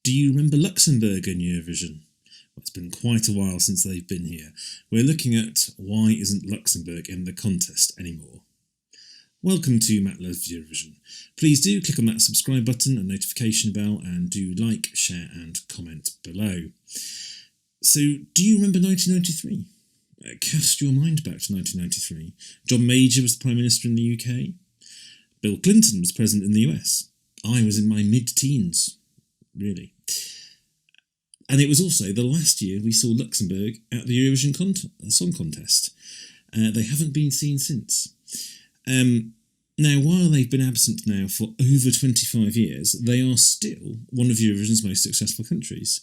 Do you remember Luxembourg in Eurovision? Well, it's been quite a while since they've been here. We're looking at why isn't Luxembourg in the contest anymore. Welcome to Matt Loves Eurovision. Please do click on that subscribe button and notification bell, and do like, share and comment below. So, do you remember 1993? Cast your mind back to 1993. John Major was the Prime Minister in the UK. Bill Clinton was President in the US. I was in my mid-teens. Really. And it was also the last year we saw Luxembourg at the Eurovision Song Contest. They haven't been seen since. Now, while they've been absent now for over 25 years, they are still one of Eurovision's most successful countries.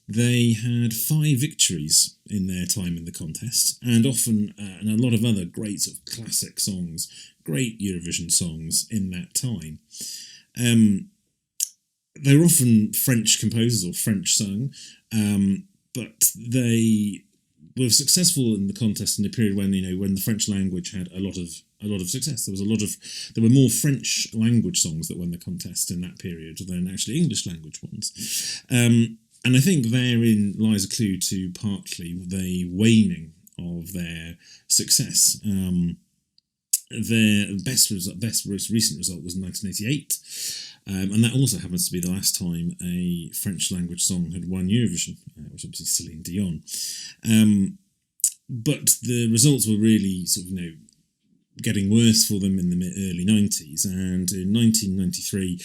They had 5 victories in their time in the contest, and often and a lot of other great sort of classic songs, great Eurovision songs in that time. They were often French composers or French sung, but they were successful in the contest in a period when the French language had a lot of success. There were more French language songs that won the contest in that period than actually English language ones. And I think therein lies a clue to partly the waning of their success. Their best most recent result was in 1988, and that also happens to be the last time a French language song had won Eurovision, which obviously Celine Dion. But the results were really sort of getting worse for them in the early 90s, and in 1993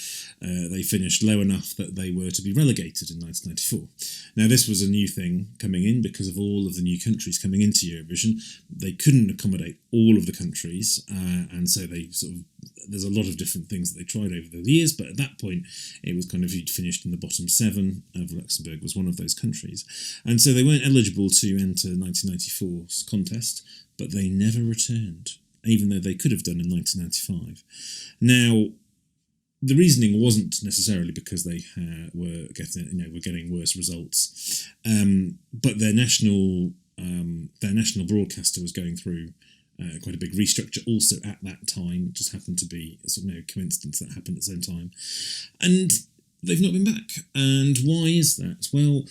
they finished low enough that they were to be relegated in 1994. Now, this was a new thing coming in because of all of the new countries coming into Eurovision. They couldn't accommodate all of the countries, and so there's a lot of different things that they tried over the years, but at that point it was kind of you'd finished in the bottom 7 of Luxembourg was one of those countries, and so they weren't eligible to enter 1994's contest, but they never returned, even though they could have done in 1995. Now, the reasoning wasn't necessarily because they were getting worse results, but their national broadcaster was going through quite a big restructure also at that time. It just happened to be a sort of coincidence that happened at the same time, and they've not been back. And why is that? Well,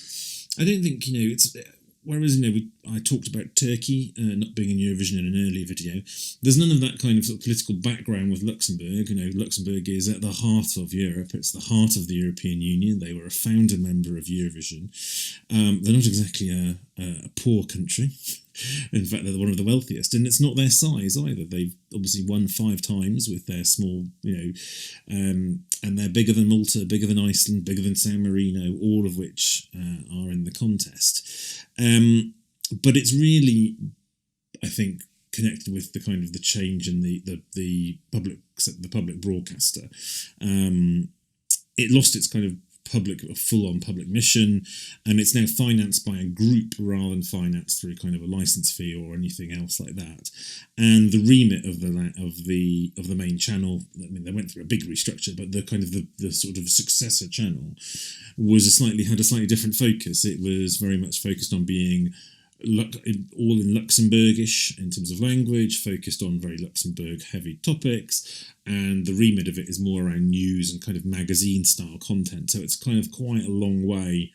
I don't think it's. Whereas, I talked about Turkey not being in Eurovision in an earlier video, there's none of that kind of sort of political background with Luxembourg. Luxembourg is at the heart of Europe. It's the heart of the European Union. They were a founder member of Eurovision. They're not exactly a poor country. In fact, they're one of the wealthiest, and it's not their size either. They've obviously won 5 times with their small, and they're bigger than Malta, bigger than Iceland, bigger than San Marino, all of which are in the contest. But it's really, I think, connected with the kind of the change in the public broadcaster. It lost its kind of full-on public mission, and it's now financed by a group rather than financed through kind of a license fee or anything else like that. And the remit of the main channel, I mean, they went through a big restructure, but the kind of the sort of successor channel had a slightly different focus. It was very much focused on being all in Luxembourgish in terms of language, focused on very Luxembourg-heavy topics, and the remit of it is more around news and kind of magazine-style content. So it's kind of quite a long way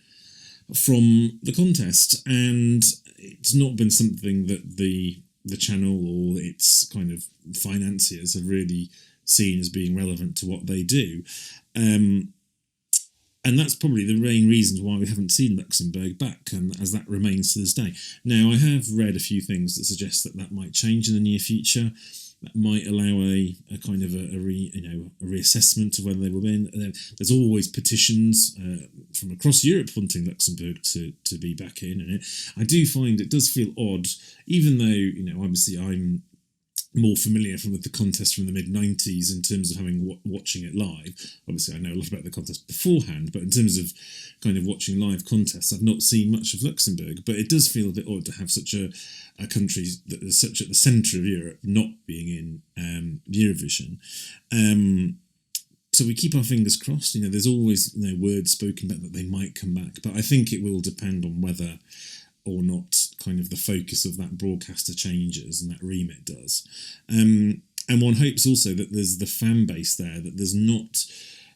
from the contest, and it's not been something that the channel or its kind of financiers have really seen as being relevant to what they do. And that's probably the main reasons why we haven't seen Luxembourg back, and as that remains to this day. Now, I have read a few things that suggest that might change in the near future. That might allow a kind of a reassessment of whether they will win. There's always petitions from across Europe wanting Luxembourg to be back in, and I do find it does feel odd, even though obviously I'm more familiar with the contest from the mid-90s in terms of having watching it live. Obviously, I know a lot about the contest beforehand, but in terms of kind of watching live contests, I've not seen much of Luxembourg. But it does feel a bit odd to have such a country that is such at the centre of Europe not being in Eurovision. So we keep our fingers crossed. There's always words spoken about that they might come back, but I think it will depend on whether or not kind of the focus of that broadcaster changes and that remit does. And one hopes also that there's the fan base there, that there's not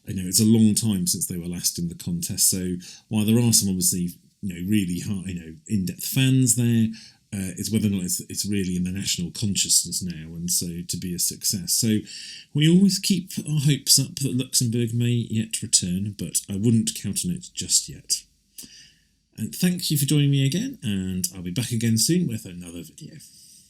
it's a long time since they were last in the contest. So while there are some obviously really hard, in-depth fans there, it's whether or not it's really in the national consciousness now, and so to be a success. So we always keep our hopes up that Luxembourg may yet return, but I wouldn't count on it just yet. And thank you for joining me again, and I'll be back again soon with another video.